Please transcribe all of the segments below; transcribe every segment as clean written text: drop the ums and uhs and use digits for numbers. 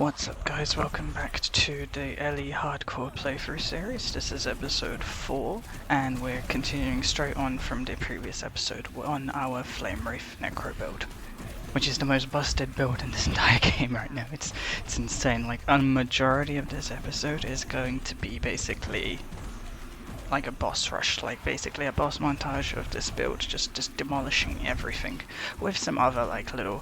What's up guys, welcome back to the Ellie Hardcore playthrough series. This is episode 4 and we're continuing straight on from the previous episode on our Flame Wraith Necro build, which is the most busted build in this entire game right now. It's insane. Like, a majority of this episode is going to be basically like a boss rush, like basically a boss montage of this build, just demolishing everything, with some other like little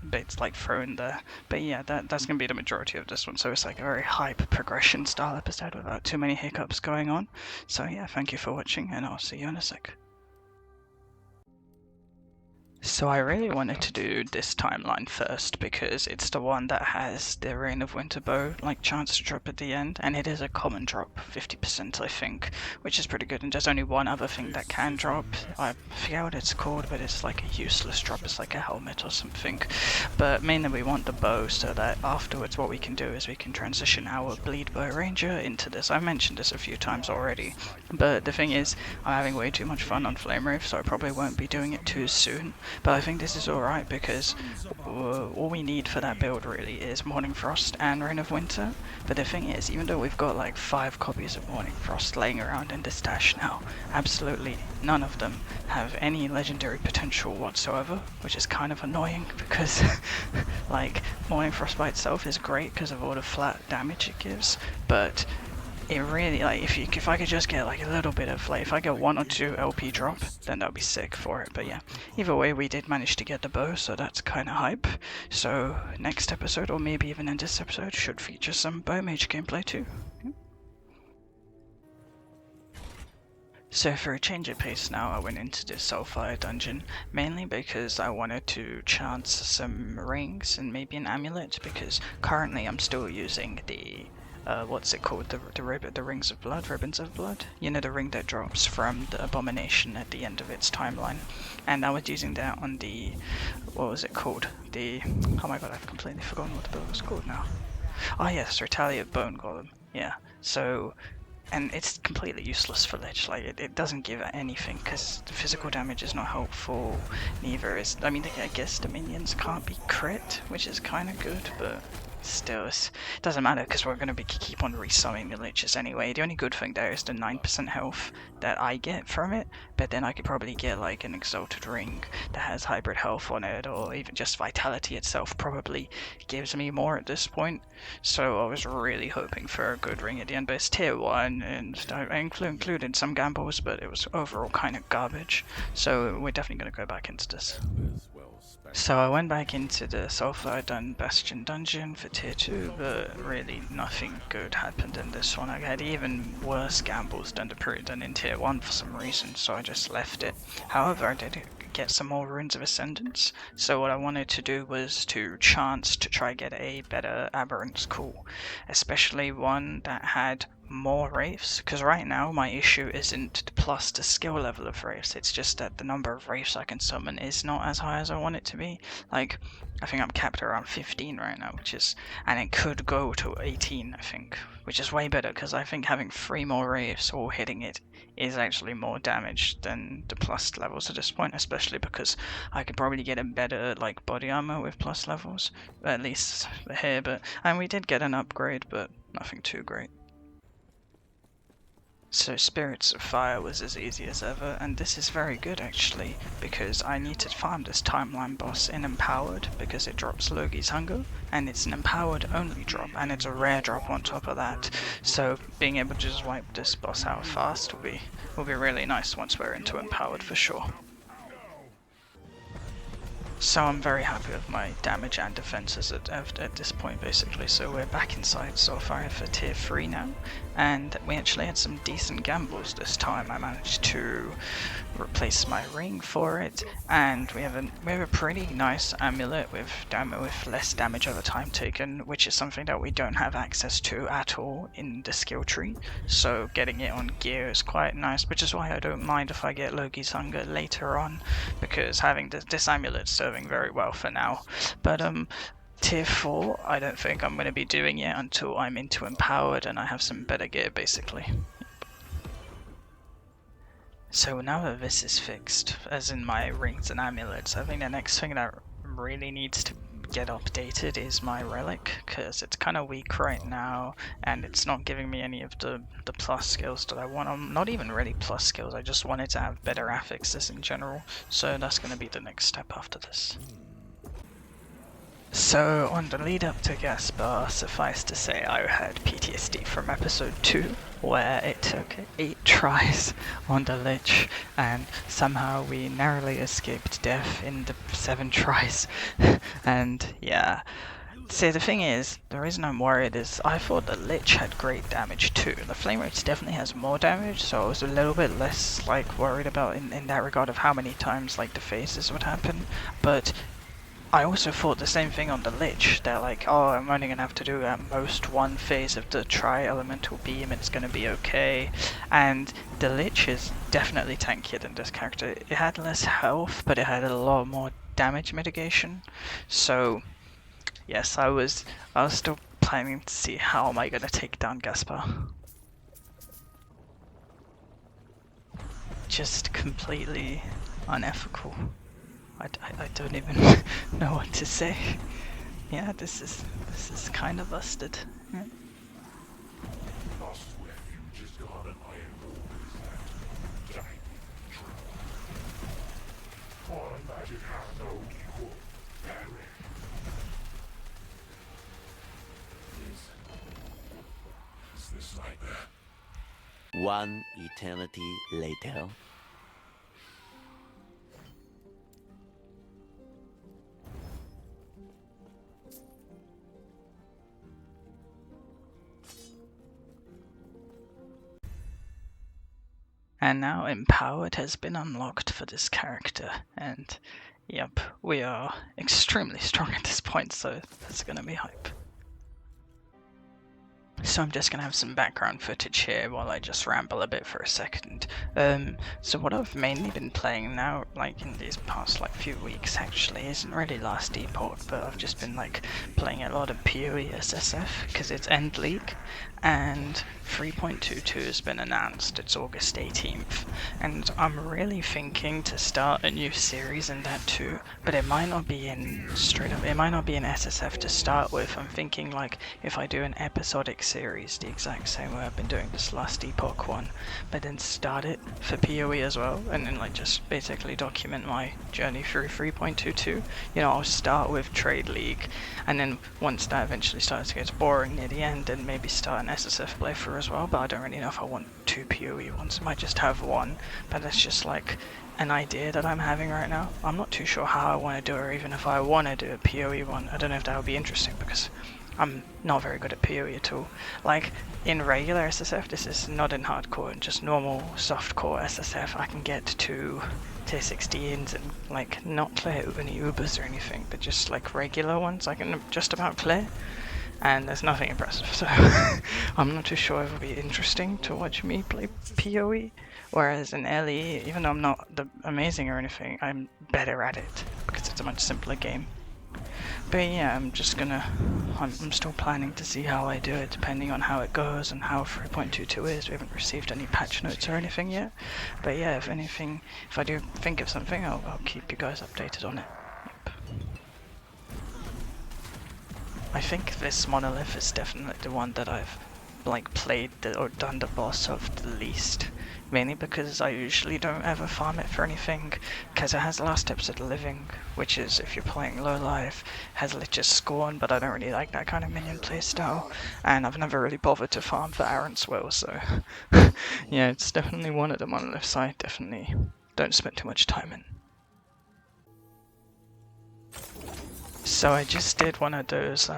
bits like thrown there. But yeah, that's gonna be the majority of this one, so it's like a very hype progression style episode without too many hiccups going on. So yeah, thank you for watching and I'll see you in a sec. So I really wanted to do this timeline first because it's the one that has the Reign of Winter bow like chance to drop at the end, and it is a common drop, 50% I think, which is pretty good. And there's only one other thing that can drop. I forget what it's called, but it's like a useless drop. It's like a helmet or something. But mainly we want the bow so that afterwards what we can do is we can transition our Bleed Bow Ranger into this. I've mentioned this a few times already, but the thing is I'm having way too much fun on Flame Wraith, so I probably won't be doing it too soon. But I think this is alright because all we need for that build really is Morning Frost and Reign of Winter. But the thing is, even though we've got like 5 copies of Morning Frost laying around in the stash now, absolutely none of them have any legendary potential whatsoever, which is kind of annoying because like Morning Frost by itself is great because of all the flat damage it gives, but it really, like, if I could just get like a little bit of, like, if I get 1 or 2 LP drop, then that would be sick for it. But yeah, either way we did manage to get the bow, so that's kind of hype. So next episode, or maybe even in this episode, should feature some bow mage gameplay too. So for a change of pace now, I went into the Soulfire dungeon, mainly because I wanted to chance some rings and maybe an amulet, because currently I'm still using the what's it called? The Rings of Blood, Ribbons of Blood? You know, the ring that drops from the Abomination at the end of its timeline. And I was using that on the, what was it called? Oh my god, I've completely forgotten what the build was called now. Oh yes, Retaliate Bone Golem. Yeah, so, and it's completely useless for Lich. Like, it doesn't give anything, because the physical damage is not helpful, neither is, I mean, I guess the minions can't be crit, which is kind of good, but still, it doesn't matter because we're going to keep on resummoning the liches anyway. The only good thing there is the 9% health that I get from it, but then I could probably get like an exalted ring that has hybrid health on it, or even just vitality itself probably gives me more at this point. So I was really hoping for a good ring at the end, but it's tier 1 and I included some gambles, but it was overall kind of garbage. So we're definitely going to go back into this. So I went back into the Soulfire Bastion dungeon for tier 2, but really nothing good happened in this one. I had even worse gambles than in tier 1 for some reason, so I just left it. However, I did get some more Runes of Ascendance, so what I wanted to do was to chance to try get a better Aberrant's Call, especially one that had more wraiths, because right now my issue isn't plus the skill level of wraiths, it's just that the number of wraiths I can summon is not as high as I want it to be. Like, I think I'm capped around 15 right now, which is, and it could go to 18 I think, which is way better because I think having 3 more wraiths all hitting it is actually more damage than the plus levels at this point, especially because I could probably get a better like body armor with plus levels, at least here. But, and we did get an upgrade, but nothing too great. So Spirits of Fire was as easy as ever, and this is very good actually, because I need to farm this timeline boss in Empowered, because it drops Logi's Hunger, and it's an Empowered only drop, and it's a rare drop on top of that, so being able to just wipe this boss out fast will be really nice once we're into Empowered for sure. So I'm very happy with my damage and defenses at this point basically, so we're back inside Soulfire for tier 3 now, and we actually had some decent gambles this time. I managed to replace my ring for it, and we have a pretty nice amulet with less damage over time taken, which is something that we don't have access to at all in the skill tree, so getting it on gear is quite nice, which is why I don't mind if I get Logi's Hunger later on, because having this amulet's serving very well for now. But tier 4, I don't think I'm going to be doing it until I'm into Empowered and I have some better gear basically. So now that this is fixed, as in my rings and amulets, I think the next thing that really needs to get updated is my relic, because it's kind of weak right now, and it's not giving me any of the plus skills that I want. I'm not even really plus skills, I just wanted to have better affixes in general, so that's going to be the next step after this. So, on the lead up to Gaspar, suffice to say I had PTSD from episode 2, where it took 8 tries on the Lich, and somehow we narrowly escaped death in the 7 tries. And yeah. See, the thing is, the reason I'm worried is I thought the Lich had great damage too. The Flame Wraiths definitely has more damage, so I was a little bit less like worried about in that regard of how many times like the phases would happen. But I also thought the same thing on the Lich. They're like, oh, I'm only gonna have to do at most one phase of the Tri-Elemental Beam, it's gonna be okay. And the Lich is definitely tankier than this character. It had less health, but it had a lot more damage mitigation. So, yes, I was still planning to see how am I gonna take down Gaspar. Just completely unethical. I don't even know what to say. Yeah, this is kind of busted. Yeah. One eternity later. And now Empowered has been unlocked for this character, and yep, we are extremely strong at this point, so that's gonna be hype. So I'm just gonna have some background footage here while I just ramble a bit for a second. So what I've mainly been playing now, like in these past like few weeks actually, isn't really last Epoch, but I've just been like playing a lot of PoE SSF because it's End League, and 3.22 has been announced. It's August 18th, and I'm really thinking to start a new series in that too, but it might not be in straight up, it might not be in SSF to start with. I'm thinking like if I do an episodic series the exact same way I've been doing this last Epoch one, but then start it for PoE as well, and then like just basically document my journey through 3.22. You know, I'll start with Trade League, and then once that eventually starts to get boring near the end, then maybe start an SSF playthrough as well, but I don't really know if I want 2 PoE ones. I might just have one, but that's just like an idea that I'm having right now. I'm not too sure how I want to do it, or even if I want to do a PoE one. I don't know if that would be interesting, because I'm not very good at PoE at all. Like, in regular SSF, this is not in hardcore, just normal softcore SSF, I can get to tier 16s and like not clear any Ubers or anything, but just like regular ones I can just about clear, and there's nothing impressive, so I'm not too sure if it'll be interesting to watch me play PoE. Whereas in LE, even though I'm not amazing or anything, I'm better at it because it's a much simpler game. But yeah, I'm still planning to see how I do it, depending on how it goes and how 3.22 is. We haven't received any patch notes or anything yet. But yeah, if I do think of something, I'll keep you guys updated on it. Yep. I think this monolith is definitely the one that I've like played or done the boss of the least. Mainly because I usually don't ever farm it for anything, because it has Last Steps of the Living, which is, if you're playing low life, has Lich's Scorn, but I don't really like that kind of minion playstyle, and I've never really bothered to farm for Aaron's Will, so yeah, it's definitely one of the monoliths I definitely don't spend too much time in. So I just did one of those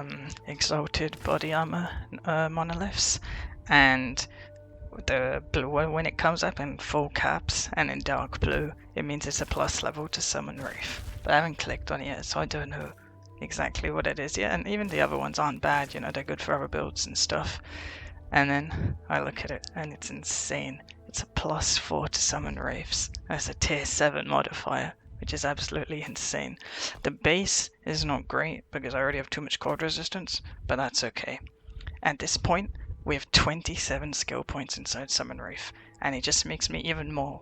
Exalted Body Armor monoliths, and the blue, when it comes up in full caps and in dark blue, it means it's a plus level to summon Wraith. But I haven't clicked on it yet, so I don't know exactly what it is yet. And even the other ones aren't bad, you know, they're good for other builds and stuff. And then I look at it, and it's insane. It's a +4 to summon Wraiths. That's a tier 7 modifier, which is absolutely insane. The base is not great because I already have too much cold resistance, but that's okay. At this point, with 27 skill points inside Summon Wraith, and it just makes me even more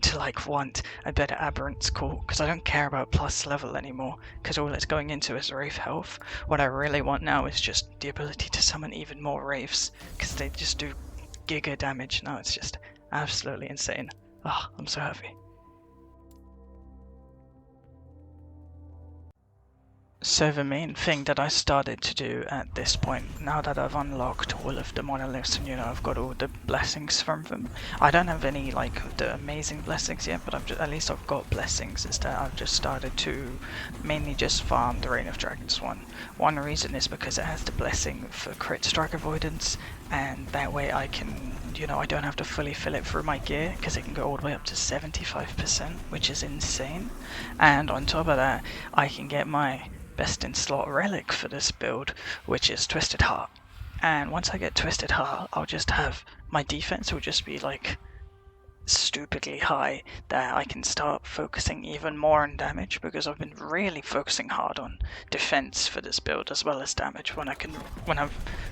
to like want a better Aberrant's Call, because I don't care about plus level anymore, because all it's going into is Wraith health. What I really want now is just the ability to summon even more Wraiths, because they just do giga damage now. It's just absolutely insane. Oh, I'm so happy. So the main thing that I started to do at this point, now that I've unlocked all of the monoliths and I've got all the blessings from them, I don't have any like the amazing blessings yet, but at least I've got blessings, is that I've just started to mainly just farm the Reign of Dragons one. One reason is because it has the blessing for crit strike avoidance, and that way I can, I don't have to fully fill it through my gear, because it can go all the way up to 75%, which is insane. And on top of that, I can get my best in slot relic for this build, which is Twisted Heart. And once I get Twisted Heart, I'll just have my defense will just be like stupidly high, that I can start focusing even more on damage, because I've been really focusing hard on defense for this build as well as damage when I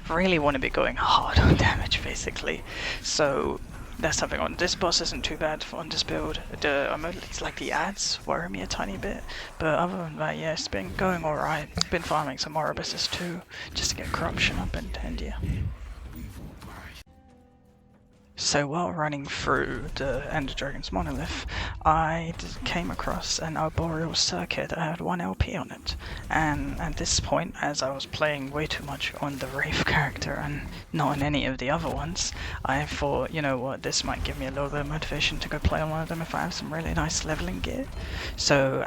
really want to be going hard on damage basically. So that's something on this boss isn't too bad on this build. It's like the ads worry me a tiny bit, but other than that, yeah, it's been going alright. Been farming some Ouroboros too, just to get corruption up and yeah. So while running through the Ender Dragon's monolith, I came across an arboreal circuit that had 1 LP on it, and at this point, as I was playing way too much on the Wraith character and not on any of the other ones, I thought, you know what, this might give me a little bit of motivation to go play on one of them if I have some really nice leveling gear. So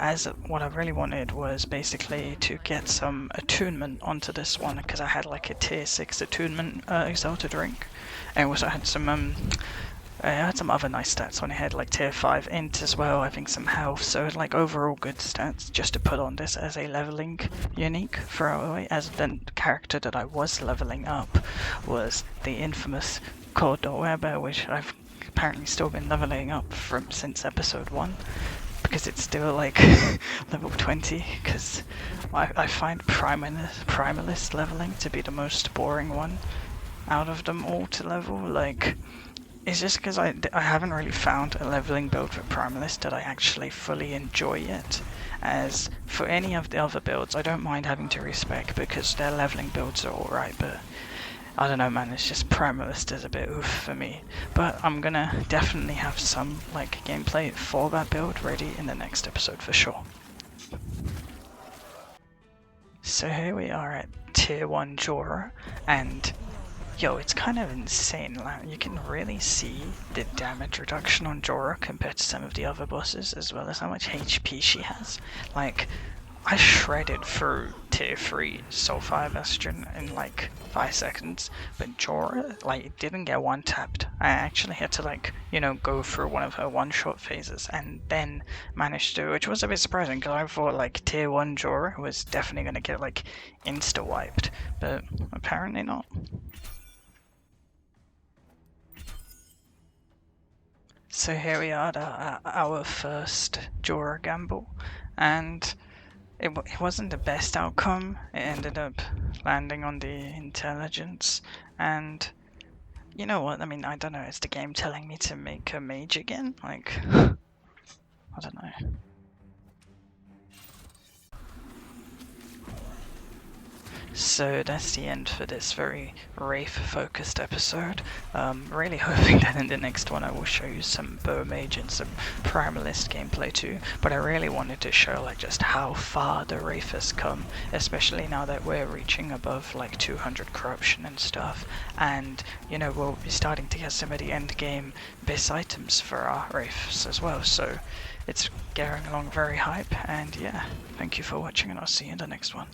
what I really wanted was basically to get some attunement onto this one, because I had like a tier 6 attunement exalted ring. I also had some other nice stats on it. Had like tier 5 int as well, I think some health, so like overall good stats just to put on this as a leveling unique throwaway, as the character that I was leveling up was the infamous Weber, which I've apparently still been leveling up since episode 1. Because it's still like level 20, because I find Primalist leveling to be the most boring one out of them all to level. Like, it's just because I haven't really found a leveling build for Primalist that I actually fully enjoy yet. As for any of the other builds, I don't mind having to respec, because their leveling builds are alright, but I don't know, man, it's just Primalist is a bit oof for me. But I'm gonna definitely have some like gameplay for that build ready in the next episode for sure. So here we are at tier 1 Jorah, and yo, it's kind of insane. Like, you can really see the damage reduction on Jorah compared to some of the other bosses, as well as how much HP she has. Like, I shredded through tier 3 Soulfire Bastion in like 5 seconds, but Jorah, like, didn't get one tapped. I actually had to like, go through one of her one-shot phases and then managed to, which was a bit surprising, because I thought like tier 1 Jorah was definitely gonna get like insta-wiped, but apparently not. So here we are at our first Jorah gamble, and it wasn't the best outcome. It ended up landing on the intelligence, and you know what, I mean, I don't know, is the game telling me to make a mage again? Like, I don't know. So that's the end for this very Wraith-focused episode. Really hoping that in the next one I will show you some bow mage and some Primalist gameplay too, but I really wanted to show like just how far the Wraith has come, especially now that we're reaching above like 200 corruption and stuff, and we'll be starting to get some of the end game bis items for our Wraiths as well, so it's getting along very hype, and yeah, thank you for watching and I'll see you in the next one.